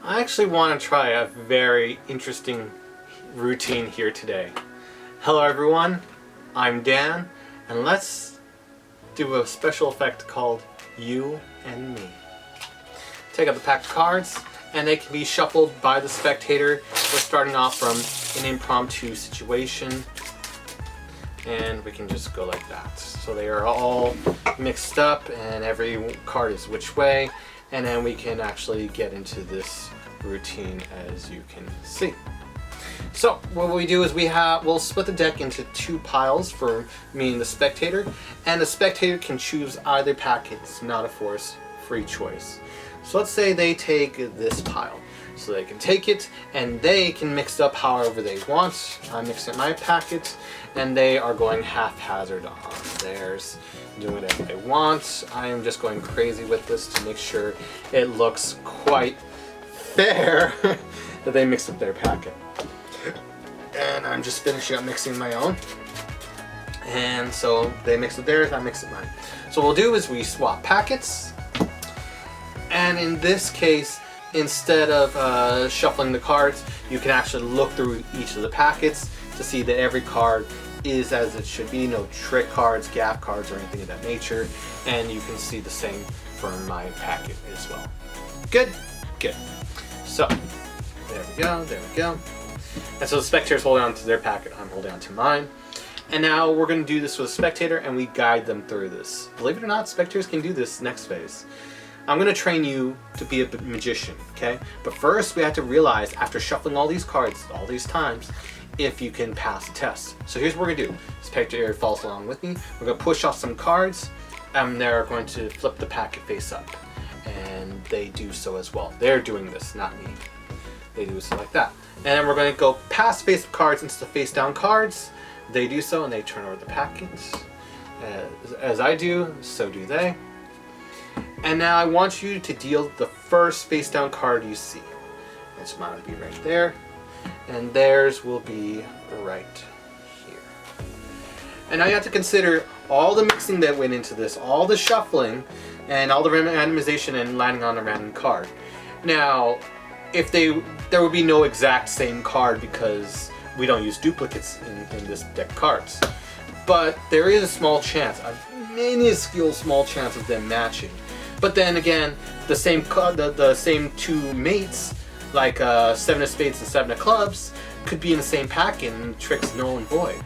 I actually want to try a very interesting routine here today. Hello everyone, I'm Dan, and let's do a special effect called You and Me. Take out the pack of cards, and they can be shuffled by the spectator. We're starting off from an impromptu situation, and we can just go like that. So they are all mixed up, and every card is which way, and then we can actually get into this routine as you can see. So what we do is we'll split the deck into two piles for me and the spectator, and the spectator can choose either packet. It's not a force, free choice. So let's say they take this pile. So they can take it and they can mix it up however they want. I'm mixing my packet and they are going haphazard on theirs, doing whatever they want. I am just going crazy with this to make sure it looks quite fair that they mixed up their packet. And I'm just finishing up mixing my own. And so they mix up theirs, I mix up mine. So what we'll do is we swap packets. And in this case, instead of shuffling the cards, you can actually look through each of the packets to see that every card is as it should be. No trick cards, gap cards, or anything of that nature. And you can see the same for my packet as well. Good? Good. So, there we go, there we go. And so the spectator's holding on to their packet, I'm holding on to mine. And now we're going to do this with a spectator and we guide them through this. Believe it or not, spectators can do this next phase. I'm going to train you to be a magician, okay? But first we have to realize, after shuffling all these cards all these times, if you can pass the test. So here's what we're going to do. Spectator follows along with me. We're going to push off some cards and they're going to flip the packet face up. And they do so as well. They're doing this, not me. They do so like that. And then we're going to go past face up cards into the face down cards. They do so and they turn over the packets. As I do, so do they. And now I want you to deal the first face down card you see. And so mine will be right there. And theirs will be right here. And now you have to consider all the mixing that went into this, all the shuffling, and all the randomization and landing on a random card. Now, there would be no exact same card because we don't use duplicates in this deck of cards. But there is a small chance, a minuscule small chance of them matching. But then again, the same two mates, like 7 of spades and 7 of clubs, could be in the same packet and tricks null and void.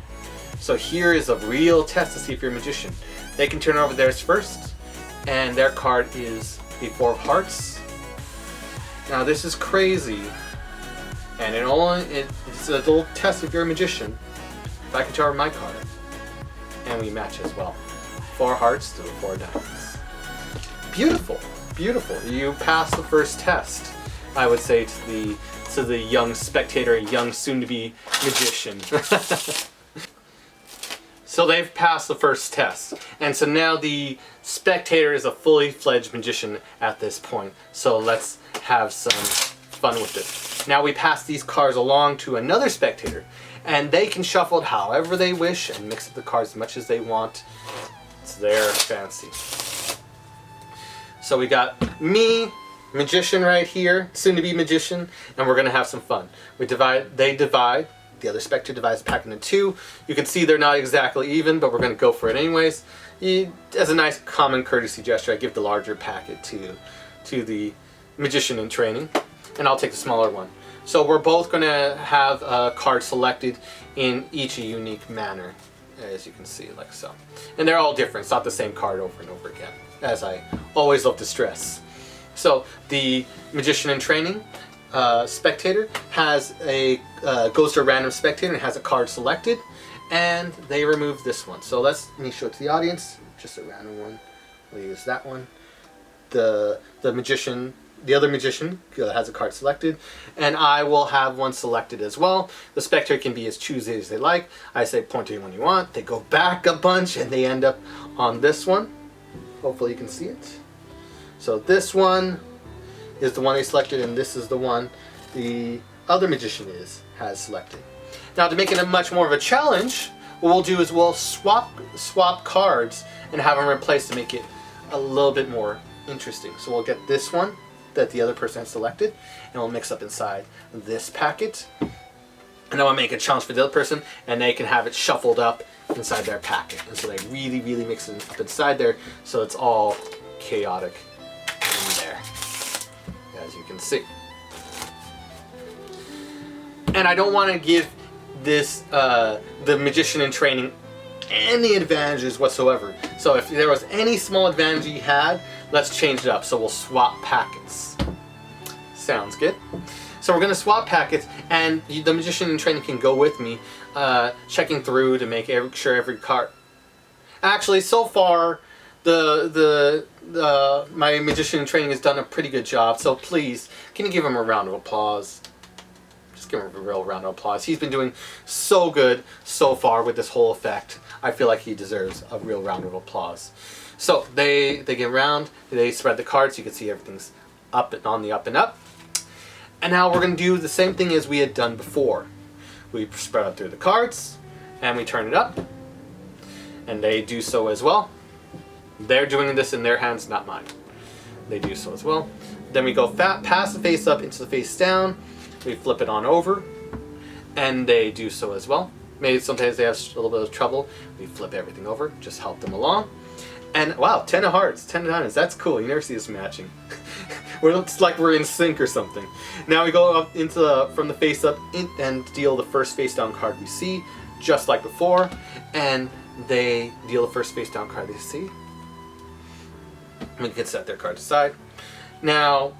So here is a real test to see if you're a magician. They can turn over theirs first, and their card is a 4 of hearts. Now this is crazy, and it's a little test if you're a magician. If I can turn over my card, and we match as well. 4 hearts to the 4 diamonds. Beautiful, beautiful. You passed the first test, I would say to the young spectator, young soon-to-be magician. So they've passed the first test, and so now the spectator is a fully fledged magician at this point. So let's have some fun with it. Now we pass these cards along to another spectator, and they can shuffle it however they wish and mix up the cards as much as they want. It's their fancy. So we got me, magician right here, soon-to-be magician, and we're going to have some fun. They divide, the other spectator divides the pack into 2. You can see they're not exactly even, but we're going to go for it anyways. As a nice common courtesy gesture, I give the larger packet to the magician in training, and I'll take the smaller one. So we're both going to have a card selected in each a unique manner, as you can see, like so. And they're all different. It's not the same card over and over again, as I always love to stress. So the magician in training spectator has goes to a random spectator and has a card selected, and they remove this one. So let me show it to the audience. Just a random one. We'll use that one. The other magician has a card selected, and I will have one selected as well. The spectator can be as choosy as they like. I say point to anyone you want. They go back a bunch and they end up on this one. Hopefully you can see it. So this one is the one they selected, and this is the one the other magician has selected. Now, to make it a much more of a challenge, what we'll do is we'll swap cards and have them replaced to make it a little bit more interesting. So we'll get this one that the other person has selected, and we'll mix up inside this packet. And then we'll make a challenge for the other person, and they can have it shuffled up inside their packet. And so they really, really mix it up inside there, so it's all chaotic in there, as you can see. And I don't want to give this, the magician in training, any advantages whatsoever. So if there was any small advantage he had, let's change it up. So we'll swap packets. Sounds good. So we're going to swap packets, and the magician in training can go with me, checking through to make sure every card. Actually, so far, my magician in training has done a pretty good job. So please, can you give him a round of applause? Just give him a real round of applause. He's been doing so good so far with this whole effect. I feel like he deserves a real round of applause. So they get around, they spread the cards. You can see everything's up and on the up and up. And now we're going to do the same thing as we had done before. We spread out through the cards, and we turn it up. And they do so as well. They're doing this in their hands, not mine. They do so as well. Then we go past the face up into the face down. We flip it on over, and they do so as well. Maybe sometimes they have a little bit of trouble. We flip everything over, just help them along. And wow, 10 of hearts, 10 of diamonds. That's cool. You never see this matching. It's like we're in sync or something. Now we go up into from the face up and deal the first face down card we see, just like before. And they deal the first face down card they see. We can set their card aside. Now,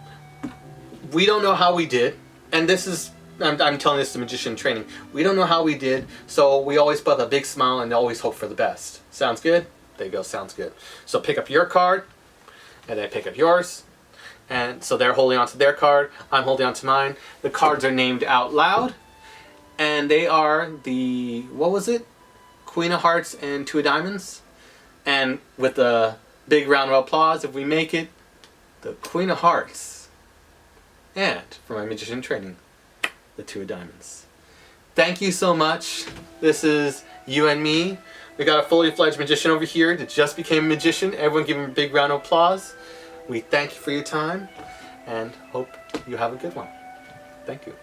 we don't know how we did, and this is, I'm telling this to magician training. We don't know how we did, so we always put a big smile and always hope for the best. Sounds good? There you go, sounds good. So pick up your card, and then pick up yours. And so they're holding on to their card, I'm holding on to mine. The cards are named out loud, and they are the, what was it? Queen of Hearts and Two of Diamonds. And with a big round of applause, if we make it, the Queen of Hearts. And for my magician training, the Two of Diamonds. Thank you so much. This is you and me. We got a fully fledged magician over here that just became a magician. Everyone give him a big round of applause. We thank you for your time and hope you have a good one. Thank you.